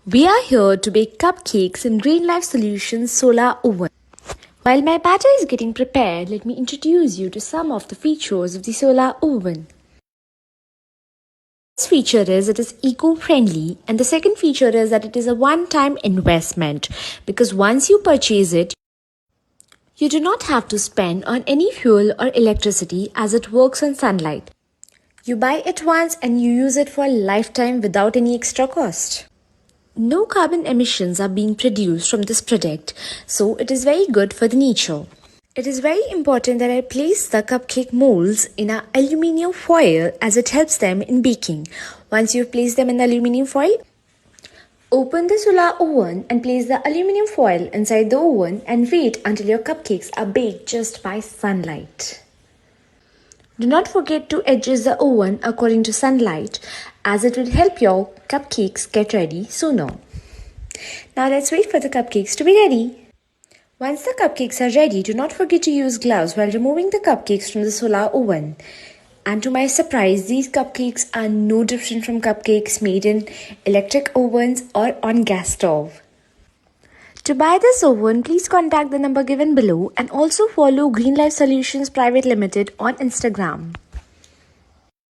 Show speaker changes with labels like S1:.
S1: We are here to bake cupcakes in Greenlife Solutions solar oven. While my batter is getting prepared, let me introduce you to some of the features of the solar oven. The first feature is it is eco-friendly, and the second feature is that it is a one-time investment because once you purchase it, you do not have to spend on any fuel or electricity as it works on sunlight. You buy it once and you use it for a lifetime without any extra cost. No carbon emissions are being produced from this product, so it is very good for the nature. It is very important that I place the cupcake molds in an aluminium foil as it helps them in baking. Once you've placed them in the aluminium foil, open the solar oven and place the aluminium foil inside the oven and wait until your cupcakes are baked just by sunlight. Do not forget to adjust the oven according to sunlight as it will help your cupcakes get ready sooner. Now let's wait for the cupcakes to be ready. Once the cupcakes are ready, do not forget to use gloves while removing the cupcakes from the solar oven. And to my surprise, these cupcakes are no different from cupcakes made in electric ovens or on gas stove. To buy this oven, please contact the number given below and also follow Greenlife Solutions Private Limited on Instagram.